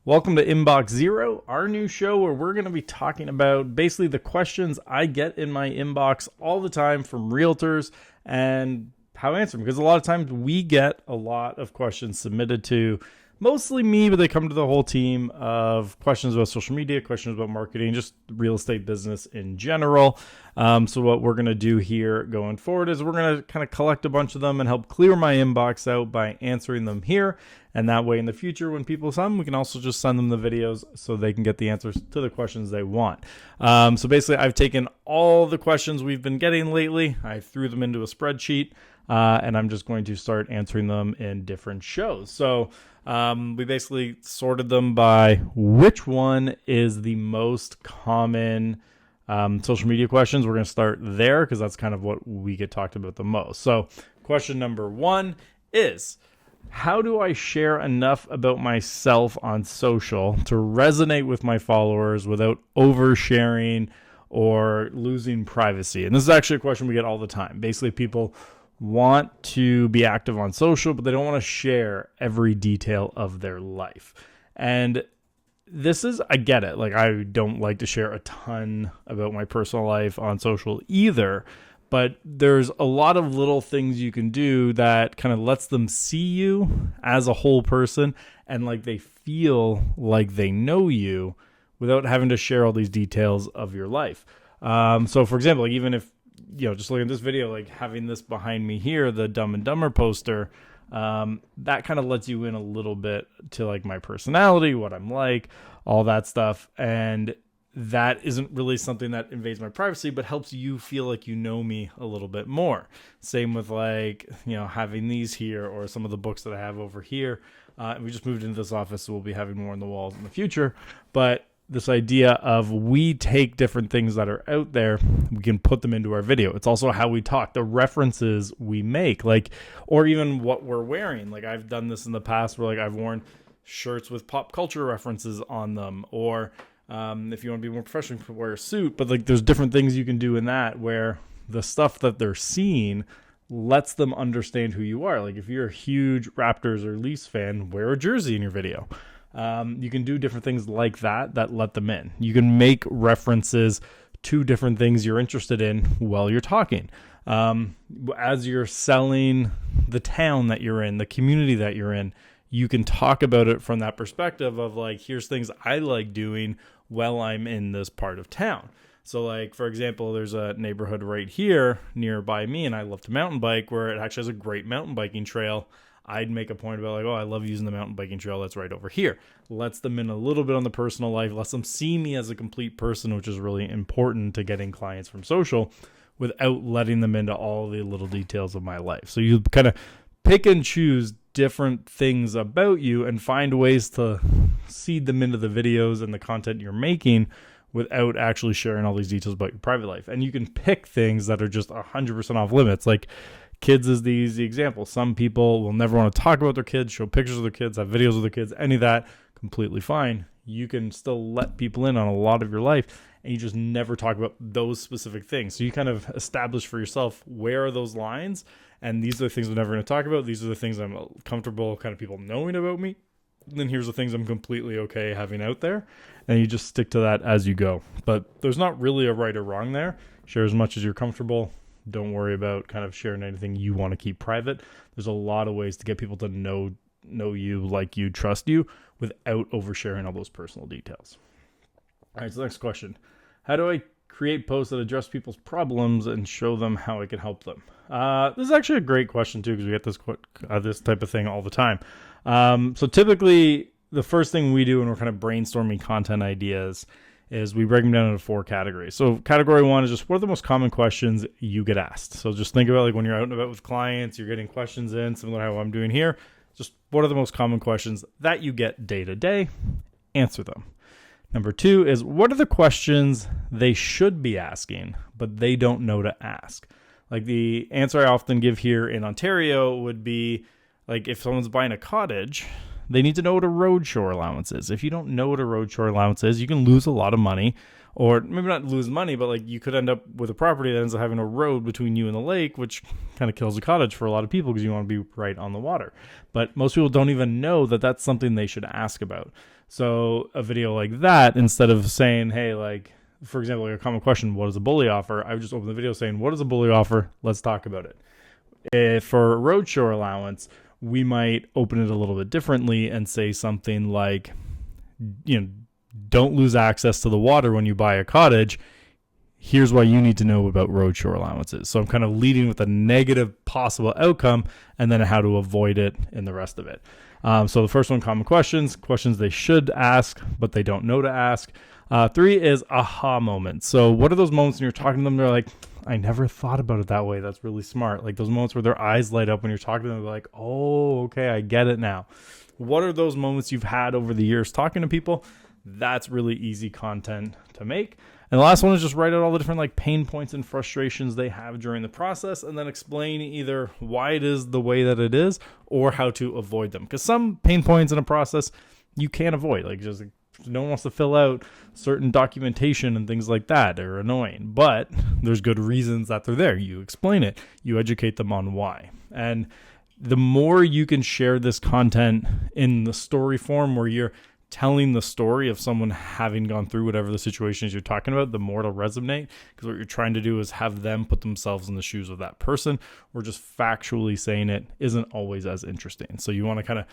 Welcome to Inbox Zero, our new show where we're going to be talking about basically the questions I get in my inbox all the time from realtors and how to answer them. Because a lot of times we get a lot of questions submitted to mostly me, but they come to the whole team of questions about social media, questions about marketing, just real estate business in general. So what we're going to do here going forward is we're going to kind of collect a bunch of them and help clear my inbox out by answering them here. And that way in the future, when people send them, we can also just send them the videos so they can get the answers to the questions they want. So basically, I've taken all the questions we've been getting lately. I threw them into a spreadsheet, and I'm just going to start answering them in different shows. So we basically sorted them by which one is the most common social media questions. We're going to start there because that's kind of what we get talked about the most. So question number one is, how do I share enough about myself on social to resonate with my followers without oversharing or losing privacy? And this is actually a question we get all the time. Basically, people want to be active on social, but they don't want to share every detail of their life. And this is, I get it. Like, I don't like to share a ton about my personal life on social either. But there's a lot of little things you can do that kind of lets them see you as a whole person and like they feel like they know you without having to share all these details of your life. So for example, like even if, just looking at this video, like having this behind me here, the Dumb and Dumber poster, that kind of lets you in a little bit to like my personality, what I'm like, all that stuff. And that isn't really something that invades my privacy, but helps you feel like you know me a little bit more. Same with like, having these here or some of the books that I have over here. We just moved into this office, so we'll be having more on the walls in the future. But this idea of we take different things that are out there, we can put them into our video. It's also how we talk, the references we make, like, or even what we're wearing. Like I've done this in the past where like I've worn shirts with pop culture references on them, or if you want to be more professional, you can wear a suit, but like there's different things you can do in that where the stuff that they're seeing lets them understand who you are. Like if you're a huge Raptors or Leafs fan, wear a jersey in your video. You can do different things like that let them in. You can make references to different things you're interested in while you're talking. As you're selling the town that you're in, the community that you're in, you can talk about it from that perspective of like, here's things I like doing while I'm in this part of town. So like, for example, there's a neighborhood right here nearby me, and I love to mountain bike, where it actually has a great mountain biking trail. I'd make a point about like, oh, I love using the mountain biking trail that's right over here. Lets them in a little bit on the personal life, lets them see me as a complete person, which is really important to getting clients from social without letting them into all the little details of my life. So you kind of pick and choose different things about you and find ways to seed them into the videos and the content you're making without actually sharing all these details about your private life. And you can pick things that are just 100% off limits. Like kids is the easy example. Some people will never want to talk about their kids, show pictures of their kids, have videos of their kids, any of that, completely fine. You can still let people in on a lot of your life, and you just never talk about those specific things. So you kind of establish for yourself, where are those lines? And these are the things I'm never going to talk about. These are the things I'm comfortable kind of people knowing about me. And then here's the things I'm completely okay having out there. And you just stick to that as you go. But there's not really a right or wrong there. Share as much as you're comfortable. Don't worry about kind of sharing anything you want to keep private. There's a lot of ways to get people to know you, like you, trust you, without oversharing all those personal details. All right, so next question. How do I create posts that address people's problems and show them how I can help them? This is actually a great question too, because we get this type of thing all the time. So typically, the first thing we do when we're kind of brainstorming content ideas is we break them down into 4 categories. So category 1 is just, what are the most common questions you get asked? So just think about like when you're out and about with clients, you're getting questions in, similar to how I'm doing here. Just what are the most common questions that you get day to day? Answer them. Number 2 is, what are the questions they should be asking, but they don't know to ask? Like the answer I often give here in Ontario would be, like if someone's buying a cottage, they need to know what a road shore allowance is. If you don't know what a road shore allowance is, you can lose a lot of money, or maybe not lose money, but like you could end up with a property that ends up having a road between you and the lake, which kind of kills a cottage for a lot of people because you want to be right on the water. But most people don't even know that that's something they should ask about. So a video like that, instead of saying, hey, like, for example, like a common question, what is a bully offer? I would just open the video saying, what is a bully offer? Let's talk about it. If for roadshow allowance, we might open it a little bit differently and say something like, don't lose access to the water when you buy a cottage. Here's why you need to know about roadshow allowances. So I'm kind of leading with a negative possible outcome and then how to avoid it in the rest of it. So the first one, common questions they should ask, but they don't know to ask. 3 is aha moments. So what are those moments when you're talking to them? They're like, I never thought about it that way. That's really smart. Like those moments where their eyes light up when you're talking to them, they're like, oh, okay, I get it now. What are those moments you've had over the years talking to people? That's really easy content to make. And the last one is just write out all the different like pain points and frustrations they have during the process, and then explain either why it is the way that it is or how to avoid them. Because some pain points in a process you can't avoid. Like just no one wants to fill out certain documentation and things like that. They're annoying, but there's good reasons that they're there. You explain it, you educate them on why. And the more you can share this content in the story form where you're telling the story of someone having gone through whatever the situation is you're talking about, the more it'll resonate, because what you're trying to do is have them put themselves in the shoes of that person, or just factually saying it isn't always as interesting. So you want to kind of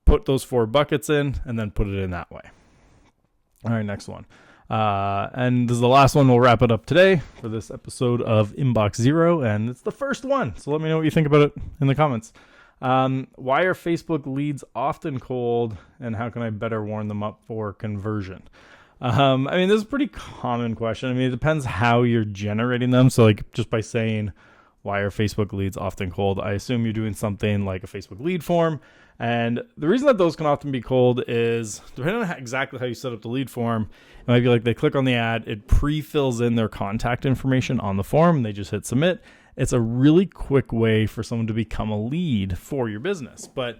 put those 4 buckets in and then put it in that way. All right, next one. And this is the last one. We'll wrap it up today for this episode of Inbox Zero, and it's the first one. So let me know what you think about it in the comments. Why are Facebook leads often cold, and how can I better warm them up for conversion? I mean, this is a pretty common question. I mean, it depends how you're generating them. So like just by saying, why are Facebook leads often cold? I assume you're doing something like a Facebook lead form. And the reason that those can often be cold is depending on exactly how you set up the lead form. It might be like they click on the ad, it pre-fills in their contact information on the form, and they just hit submit. It's a really quick way for someone to become a lead for your business. But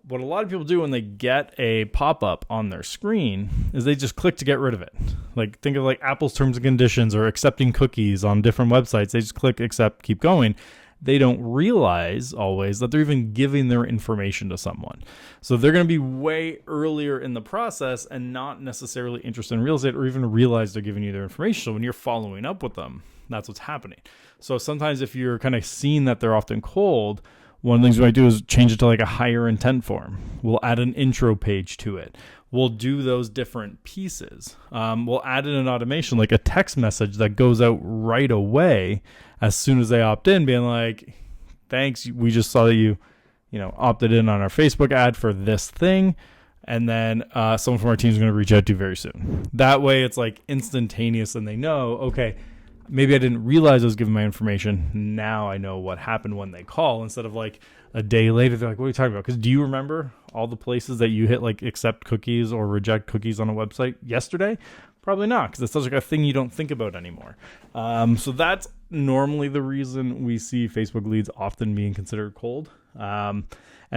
what a lot of people do when they get a pop-up on their screen is they just click to get rid of it. Like think of like Apple's terms and conditions or accepting cookies on different websites. They just click accept, keep going. They don't realize always that they're even giving their information to someone. So they're going to be way earlier in the process and not necessarily interested in real estate or even realize they're giving you their information. So when you're following up with them, that's what's happening. So sometimes if you're kind of seeing that they're often cold, one of the things we might do is change it to like a higher intent form. We'll add an intro page to it. We'll do those different pieces. We'll add in an automation, like a text message that goes out right away as soon as they opt in, being like, thanks, we just saw that you opted in on our Facebook ad for this thing. And then someone from our team is going to reach out to you very soon. That way it's like instantaneous and they know, okay, maybe I didn't realize I was giving my information. Now I know what happened when they call, instead of like a day later, they're like, what are you talking about? Because do you remember all the places that you hit like accept cookies or reject cookies on a website yesterday? Probably not, because it's such like a thing you don't think about anymore. So that's normally the reason we see Facebook leads often being considered cold. And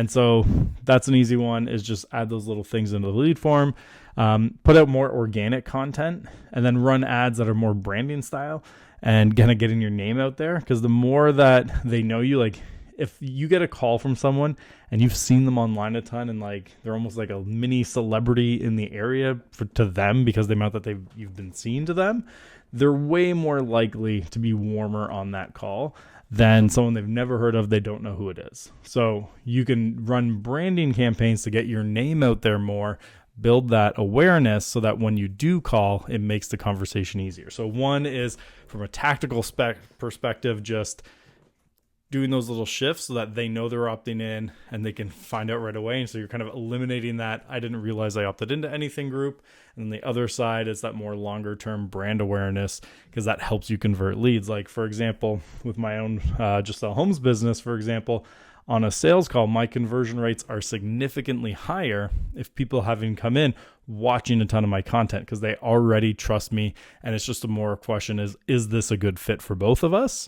so that's an easy one, is just add those little things into the lead form, put out more organic content, and then run ads that are more branding style and kind of getting your name out there. Because the more that they know you, like if you get a call from someone and you've seen them online a ton and like they're almost like a mini celebrity in the area to them because the amount that you've been seen to them, they're way more likely to be warmer on that call than someone they've never heard of, they don't know who it is. So you can run branding campaigns to get your name out there more, build that awareness so that when you do call, it makes the conversation easier. So one is from a tactical perspective, just doing those little shifts so that they know they're opting in and they can find out right away. And so you're kind of eliminating that I didn't realize I opted into anything group. And then the other side is that more longer term brand awareness, because that helps you convert leads. Like for example, with my own Just Sell Homes business, for example, on a sales call, my conversion rates are significantly higher if people having come in watching a ton of my content, because they already trust me. And it's just a more question is this a good fit for both of us?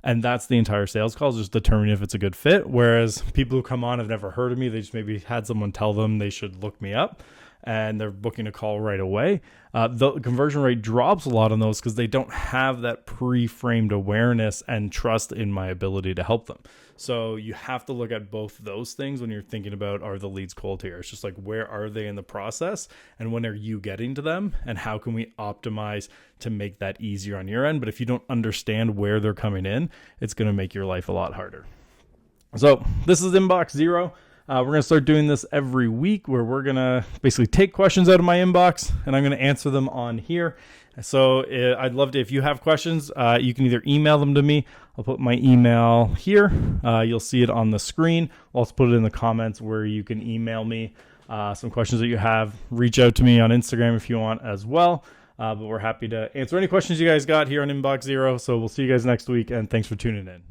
And that's the entire sales call, is just determining if it's a good fit. Whereas people who come on have never heard of me. They just maybe had someone tell them they should look me up. and they're booking a call right away, the conversion rate drops a lot on those because they don't have that pre-framed awareness and trust in my ability to help them. So you have to look at both those things when you're thinking about, are the leads cold here? It's just like, where are they in the process and when are you getting to them, and how can we optimize to make that easier on your end? But if you don't understand where they're coming in, it's going to make your life a lot harder. So this is Inbox Zero. We're going to start doing this every week, where we're going to basically take questions out of my inbox and I'm going to answer them on here. So I'd love to, if you have questions, you can either email them to me. I'll put my email here. You'll see it on the screen. I'll also put it in the comments where you can email me some questions that you have. Reach out to me on Instagram if you want as well. But we're happy to answer any questions you guys got here on Inbox Zero. So we'll see you guys next week, and thanks for tuning in.